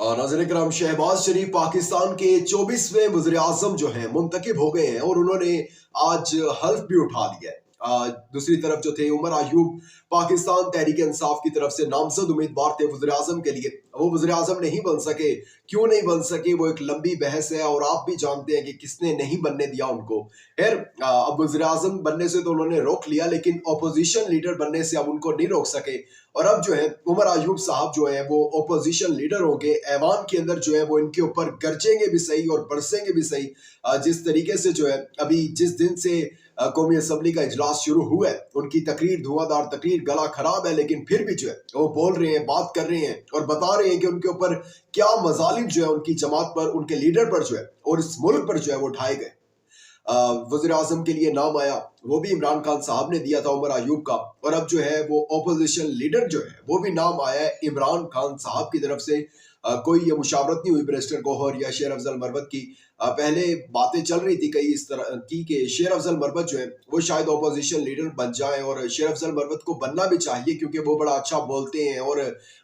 नाज़रीन किराम, शहबाज शरीफ पाकिस्तान के 24वें वज़ीर-ए-आज़म जो हैं मुंतखब हो गए हैं और उन्होंने आज हल्फ भी उठा लिया है। दूसरी तरफ जो थे उमर अयूब पाकिस्तान तहरीक इंसाफ की तरफ से नामजद उम्मीदवार थे वज़ीर-ए-आज़म के लिए। वो वज़ीर-ए-आज़म नहीं बन सके। क्यों नहीं बन सके वो एक लंबी बहस है और आप भी जानते हैं कि किसने नहीं बनने दिया उनको। खैर, अब वज़ीर-ए-आज़म बनने से तो उन्होंने रोक लिया, लेकिन अपोजिशन लीडर बनने से अब उनको नहीं रोक सके। और अब जो है उमर अयूब साहब जो है वो अपोजिशन लीडर होंगे। ऐवान के अंदर जो है वो इनके ऊपर गरजेंगे भी सही और बरसेंगे भी सही। जिस तरीके से जो है अभी जिस दिन से कौमी असम्बली का इजलास शुरू हुआ है, उनकी तकरीर धुआंधार तकरीर, गला खराब है, लेकिन फिर भी जो है वो बोल रहे हैं, बात कर रहे हैं और बता रहे हैं कि उनके ऊपर क्या मजालिम जो है उनकी जमात पर, उनके लीडर पर जो है और इस मुल्क पर जो है वो उठाए गए। वज़ीर आज़म के लिए नाम आया, वो भी इमरान खान साहब ने दिया था, उमर अयूब का। और अब जो है वो ऑपोजिशन लीडर जो है वो भी नाम आया है इमरान खान साहब की तरफ से। कोई ये मुशावरत नहीं हुई बैरिस्टर गौहर या शेर अफजल मरवत की। पहले बातें चल रही थी कई इस तरह की कि शेर अफजल मरवत जो है वो शायद ऑपोजिशन लीडर बन जाए, और शेर अफजल मरवत को बनना भी चाहिए क्योंकि वो बड़ा अच्छा बोलते हैं और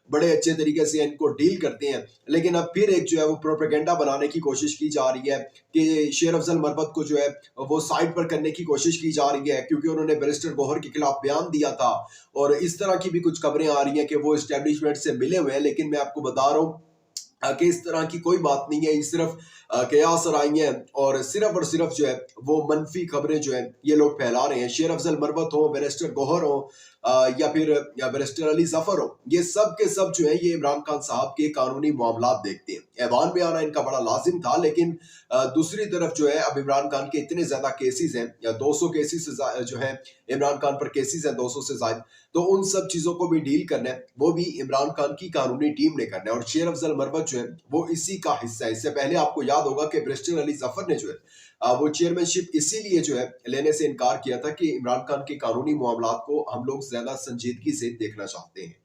बड़े अच्छे तरीके से इनको डील करते हैं। लेकिन अब फिर एक जो है वो प्रोपेगेंडा बनाने की कोशिश की जा रही है कि शेर अफजल मरवत को जो है वो साइड पर करने की कोशिश की जा रही है क्योंकि उन्होंने बैरिस्टर गौहर के खिलाफ बयान दिया था। और इस तरह की भी कुछ खबरें आ रही हैं कि वो एस्टेब्लिशमेंट से मिले हुए हैं। लेकिन मैं आपको बता रहा हूँ कि इस तरह की कोई बात नहीं है। ये सिर्फ कयास राई है और सिर्फ जो है वो मनफी खबरें जो है ये लोग फैला रहे हैं। शेर अफजल मरवत हो, बैरिस्टर गौहर हो, या फिर बैरिस्टर अली जफर हो, ये सब के सब जो है ये इमरान खान साहब के कानूनी मामलात देखते हैं। ऐवान में आना इनका बड़ा लाजिम था, लेकिन दूसरी तरफ जो है अब इमरान खान के इतने ज्यादा केसेस हैं, या 200 केसेस जो है इमरान खान पर केसेस हैं, 200 से ज्यादा। तो उन सब चीजों को भी डील करना है, वो भी इमरान खान की कानूनी टीम ने करना है। और शेर अफजल मरवत जो है वो इसी का हिस्सा है। इससे पहले आपको याद होगा कि बैरिस्टर अली जफर ने जो है वो चेयरमैनशिप इसीलिए जो है लेने से इनकार किया था कि इमरान खान के कानूनी मामलात को हम लोग ज्यादा संजीदगी से देखना चाहते हैं।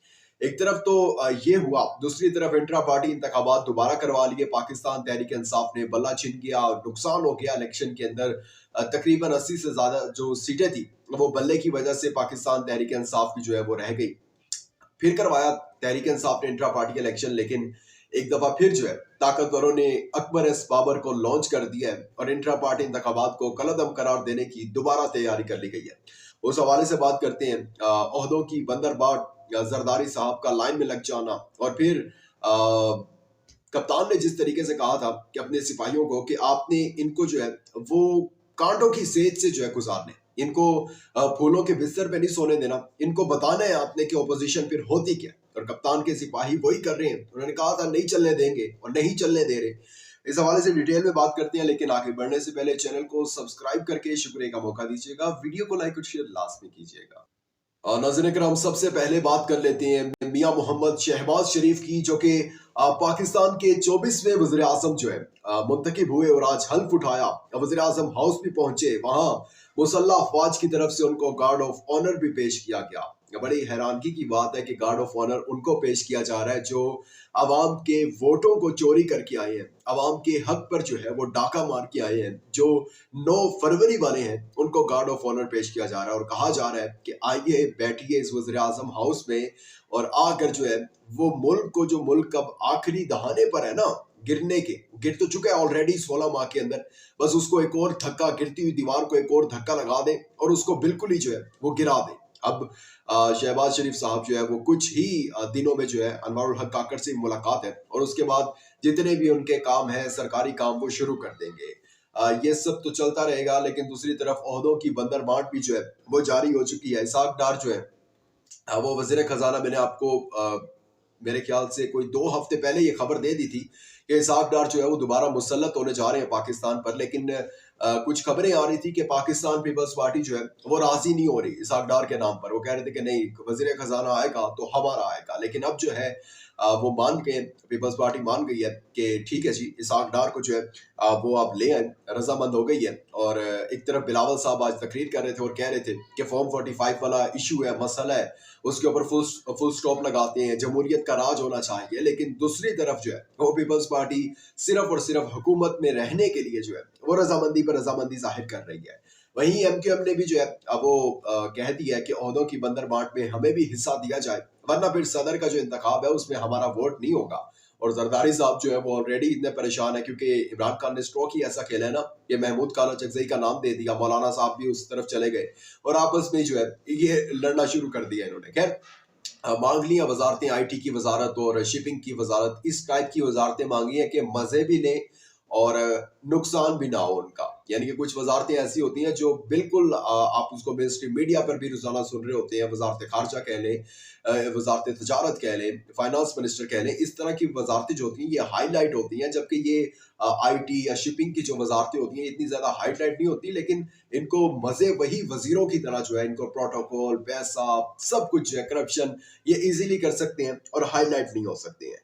एक तरफ तो ये हुआ, दूसरी तरफ इंट्रा पार्टी इंतखाबात दोबारा करवा लिए। पाकिस्तान तहरीक इंसाफ ने बल्ला छिन गया, नुकसान हो गया इलेक्शन के अंदर। तकरीबन 80 से ज्यादा जो सीटें थी वो बल्ले की वजह से पाकिस्तान तहरीक इंसाफ की जो है वो रह गई। फिर करवाया तहरीक इंसाफ ने इंट्रा पार्टी इलेक्शन, लेकिन एक दफा फिर जो है ताकतवरों ने अकबर एस बाबर को लॉन्च कर दिया है और इंट्रा पार्टी इंतखाबात को कलअदम करार देने की दोबारा तैयारी कर ली गई है। उस हवाले से बात करते हैं। ओहदों की बंदरबाट या जरदारी साहब का लाइन में लग जाना, और फिर कप्तान ने जिस तरीके से कहा था कि अपने सिपाहियों को कि आपने इनको जो है वो कांटों की सेज से जो है गुजारने, इनको फूलों के बिस्तर पे नहीं सोने देना, इनको बताना है आपने कि ओपोजिशन फिर होती क्या। और कप्तान के सिपाही वही कर रहे हैं। उन्होंने कहा था नहीं चलने देंगे और नहीं चलने दे रहे। इस हवाले से डिटेल में बात करते हैं, लेकिन आगे बढ़ने से पहले चैनल को सब्सक्राइब करके शुक्रिया का मौका दीजिएगा। वीडियो को लाइक और शेयर लास्ट में कीजिएगा। नाज़रीन किराम, सबसे पहले बात कर लेते हैं मियां मोहम्मद शहबाज शरीफ की, जो कि पाकिस्तान के 24वें वज़ीर आज़म जो है मुंतखब हुए और आज हल्फ उठाया। वज़ीर आज़म हाउस भी पहुंचे, वहां मुसल्लह अफवाज की तरफ से उनको गार्ड ऑफ ऑनर भी पेश किया गया। बड़ी हैरानगी की बात है कि गार्ड ऑफ ऑनर उनको पेश किया जा रहा है जो अवाम के वोटों को चोरी करके आए हैं, अवाम के हक पर जो है वो डाका मार के आए हैं। जो 9 फरवरी वाले हैं उनको गार्ड ऑफ ऑनर पेश किया जा रहा है और कहा जा रहा है कि आइए बैठिए इस वज़ीर आज़म हाउस में और आकर जो है वो मुल्क को, जो मुल्क अब आखिरी दहाने पर है ना गिरने के, गिर तो चुका है ऑलरेडी 16 माह के अंदर, बस उसको एक और धक्का, गिरती हुई दीवार को एक और धक्का लगा दें और उसको बिल्कुल ही जो है वो गिरा दें। अब शहबाज शरीफ साहब जो है वो कुछ ही दिनों में जो है अनवारुल हक काकर से मुलाकात है और उसके बाद जितने भी उनके काम हैं, सरकारी काम, वो शुरू कर देंगे। ये सब तो चलता रहेगा, लेकिन दूसरी तरफ ओहदों की बंदरबाट भी जो है वो जारी हो चुकी है। इसाक डार जो है वो वजीर खजाना, मैंने आपको मेरे ख्याल से कोई 2 हफ्ते पहले ये खबर दे दी थी कि इसाक डार जो है वो दोबारा मुसल्लत होने जा रहे हैं पाकिस्तान पर। लेकिन कुछ खबरें आ रही थी कि पाकिस्तान पीपल्स पार्टी जो है वो राजी नहीं हो रही इसाक डार के नाम पर। वो कह रहे थे कि नहीं, वजीर खजाना आएगा तो हमारा आएगा। लेकिन अब जो है वो मान गए, पीपल्स पार्टी मान गई है कि ठीक है जी, इसाक डार को जो है वो आप ले आए, रजामंद हो गई है। और एक तरफ बिलावल साहब आज तकरीर कर रहे थे और कह रहे थे कि फॉर्म 45 वाला इशू है, मसला है, उसके ऊपर फुल स्टॉप लगाते हैं, जमहूरियत का राज होना चाहिए। लेकिन दूसरी तरफ जो है वो पीपल्स पार्टी सिर्फ और सिर्फ हुकूमत में रहने के लिए जो है वो रजामंदी पर रजामंदी जाहिर कर रही है। वहीं एमक्यूएम ने भी जो है अब वो कह दिया है कि ओहदों की बंदरबाट में हमें भी हिस्सा दिया जाए, वरना फिर सदर का जो इंतखाब है उसमें हमारा वोट नहीं होगा। और जरदारी साहब जो है वो ऑलरेडी इतने परेशान है क्योंकि इमरान खान ने स्ट्रोक ही ऐसा खेला है ना कि महमूद काला चकजई का नाम दे दिया, मौलाना साहब भी उस तरफ चले गए और आपस में जो है ये लड़ना शुरू कर दिया इन्होंने। खैर मांग लिया वजारतें, आईटी की वजारत और शिपिंग की वजारत, इस टाइप की वजारतें मांगी हैं कि मजे भी लें और नुकसान भी ना हो उनका। यानी कि कुछ वजारतें ऐसी होती हैं जो बिल्कुल आप उसको मेन स्ट्रीम मीडिया पर भी रोजाना सुन रहे होते हैं, वजारत खारजा कह लें, वजारत तजारत कह लें, फाइनेंस मिनिस्टर कह लें, इस तरह की वजारतें जो होती हैं ये हाईलाइट होती हैं, जबकि ये आईटी या शिपिंग की जो वजारतें होती हैं इतनी ज्यादा हाईलाइट नहीं होती, लेकिन इनको मजे वही वजीरों की तरह जो है इनको प्रोटोकॉल, पैसा, सब कुछ जो है, करप्शन, ये इजीली कर सकते हैं और हाईलाइट नहीं हो सकते हैं।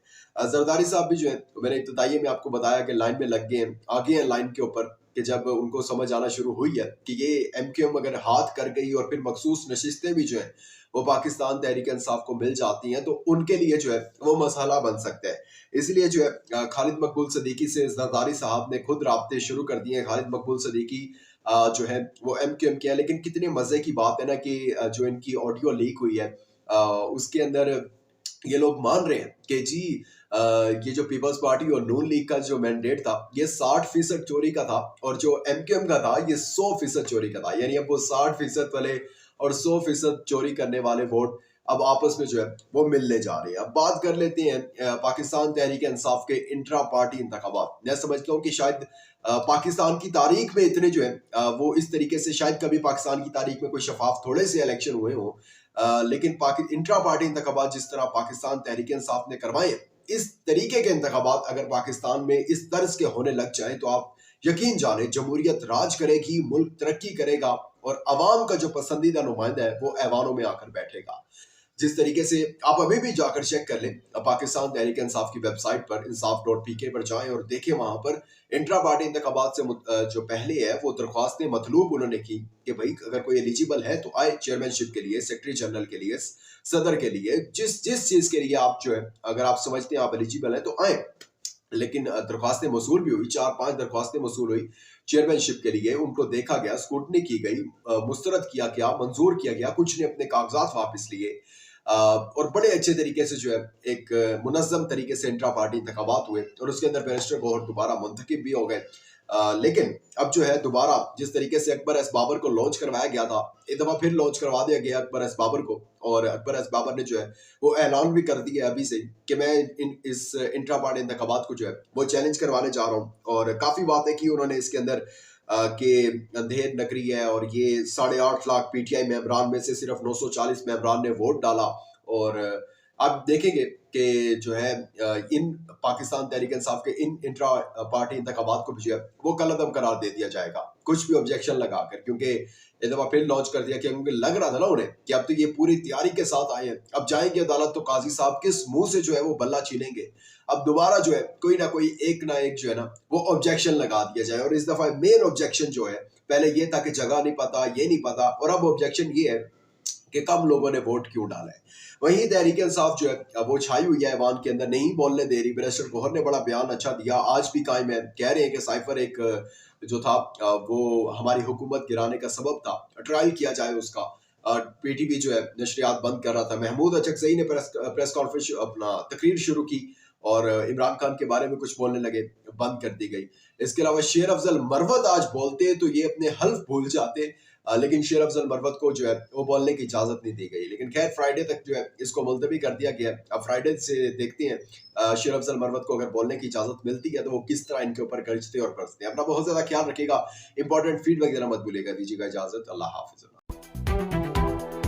जरदारी साहब भी जो है, मैंने इब्तिदाई में आपको बताया कि लाइन में लग गए हैं, आगे हैं लाइन के ऊपर कि जब उनको समझ आना शुरू हुई है कि ये एमक्यूएम अगर हाथ कर गई और फिर मखसूस नशिस्तें भी जो है वो पाकिस्तान तहरीक इंसाफ को मिल जाती हैं तो उनके लिए जो है वो मसला बन सकता है। इसलिए जो है खालिद मकबूल सदीकी से जरदारी साहब ने खुद राब्ते शुरू कर दिए हैं। खालिद मकबूल सदीकी जो है वो एमक्यूएम किया, लेकिन कितने मजे की बात है ना कि जो इनकी ऑडियो लीक हुई है उसके अंदर ये लोग मान रहे हैं कि जी ये जो पीपल्स पार्टी और नून लीग का जो मैंडेट था ये 60% चोरी का था और जो एमक्यूएम का था ये 100% चोरी का था। यानी अब वो 60% वाले और 100% चोरी करने वाले वोट अब आपस में जो है वो मिलने जा रहे हैं। अब बात कर लेते हैं पाकिस्तान तहरीक इंसाफ के इंट्रा पार्टी इंतखाबात। मैं समझता हूँ कि शायद पाकिस्तान की तारीख में इतने जो है वो इस तरीके से शायद कभी पाकिस्तान की तारीख में कोई शफाफ थोड़े से इलेक्शन हुए हों, लेकिन इंट्रा पार्टी इंतखाबात जिस तरह पाकिस्तान तहरीक इंसाफ ने करवाए, इस तरीके के इंतखाबात अगर पाकिस्तान में इस तर्ज के होने लग जाए तो आप यकीन जाने जमहूरियत राज करेगी, मुल्क तरक्की करेगा और अवाम का जो पसंदीदा नुमाइंदा है वो ऐवानों में आकर बैठेगा। जिस तरीके से आप अभी भी जाकर चेक कर लें, पाकिस्तान तहरीक इंसाफ की वेबसाइट पर insaf.pk पर जाएं और देखें, वहां पर इंट्रा पार्टी इंतखाबात से जो पहले है वो दरख्वास्तें मतलूब उन्होंने की कि भाई अगर कोई एलिजिबल है तो आए चेयरमैनशिप के लिए, सेक्रेटरी जनरल के लिए, सदर के लिए, जिस चीज के लिए आप जो है अगर आप समझते हैं आप एलिजिबल है तो आए। लेकिन दरख्वास्तें मसूल भी हुई, 4-5 दरख्वास्तें मसूल हुई चेयरमैनशिप के लिए, उनको देखा गया, स्क्रूटनी की गई, मुस्तरद किया गया, मंजूर किया गया, कुछ ने अपने कागजात वापस लिए और बड़े अच्छे तरीके से जो है एक मुनज़्ज़म तरीके से इंट्रा पार्टी इंतखाबात हुए और उसके अंदर बैरिस्टर गौहर दोबारा मुंतखब भी हो गए। लेकिन अब जो है दोबारा जिस तरीके से अकबर एस बाबर को लॉन्च करवाया गया था, एक दफा फिर लॉन्च करवा दिया गया अकबर एस बाबर को, और अकबर एस बाबर ने जो है वो ऐलान भी कर दिया अभी से कि मैं इस इंट्रा पार्टी इंतखाबात को जो है वो चैलेंज करवाने जा रहा हूँ। और काफी बातें की उन्होंने इसके अंदर के अंधेर नगरी है और ये 8.5 लाख पीटीआई मेंबरान में से सिर्फ 940 मेंबरान ने वोट डाला। और आप देखेंगे कि जो है इन पाकिस्तान तहरीक इंसाफ के इन इंट्रा पार्टी इंतखाबात को भी जो है वो कलअदम करार दे दिया जाएगा कुछ भी ऑब्जेक्शन लगाकर, क्योंकि एक दफा फिर लॉन्च कर दिया कि उनको लग रहा था ना उन्हें कि अब तो ये पूरी तैयारी के साथ आए हैं, अब जाएंगे अदालत तो काजी साहब किस मुंह से जो है वो बल्ला छीनेंगे। अब दोबारा जो है कोई ना कोई एक ना एक जो है ना वो ऑब्जेक्शन लगा दिया जाए। और इस दफा मेन ऑब्जेक्शन जो है, पहले ये था कि जगह नहीं पता, ये नहीं पता, और अब ऑब्जेक्शन ये है कि कम लोगों ने वोट क्यों डाला है। वहीं तहरीक इंसाफ जो है वो छाई हुई है ऐवान के अंदर, नहीं बोलने दे रही। बैरिस्टर गौहर ने बड़ा बयान अच्छा दिया, आज भी कायम है, कह रहे हैं कि साइफर एक जो था वो हमारी हुकूमत गिराने का सबब था, ट्रायल किया जाए उसका। पीटीवी जो है नशरियात बंद कर रहा था। महमूद अचकज़ई ने प्रेस कॉन्फ्रेंस अपना तकरीर शुरू की और इमरान खान के बारे में कुछ बोलने लगे, बंद कर दी गई। इसके अलावा शेर अफजल मरवत आज बोलते तो ये अपने हल्फ भूल जाते, लेकिन शेर अफजल मरवत को जो है वो बोलने की इजाजत नहीं दी गई। लेकिन खैर फ्राइडे तक जो है इसको मुलतवी कर दिया गया। अब फ्राइडे से देखते हैं शेर अफजल मरवत को अगर बोलने की इजाजत मिलती है तो वो किस तरह इनके ऊपर गरजते और बरसते हैं। अपना बहुत ज्यादा ख्याल रखिएगा, इंपॉर्टेंट फीडबैक देना मत भूलिएगा। दीजिएगा इजाजत, अल्लाह हाफिज़।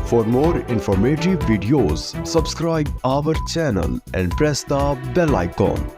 For more informative videos, subscribe our channel and press the bell icon.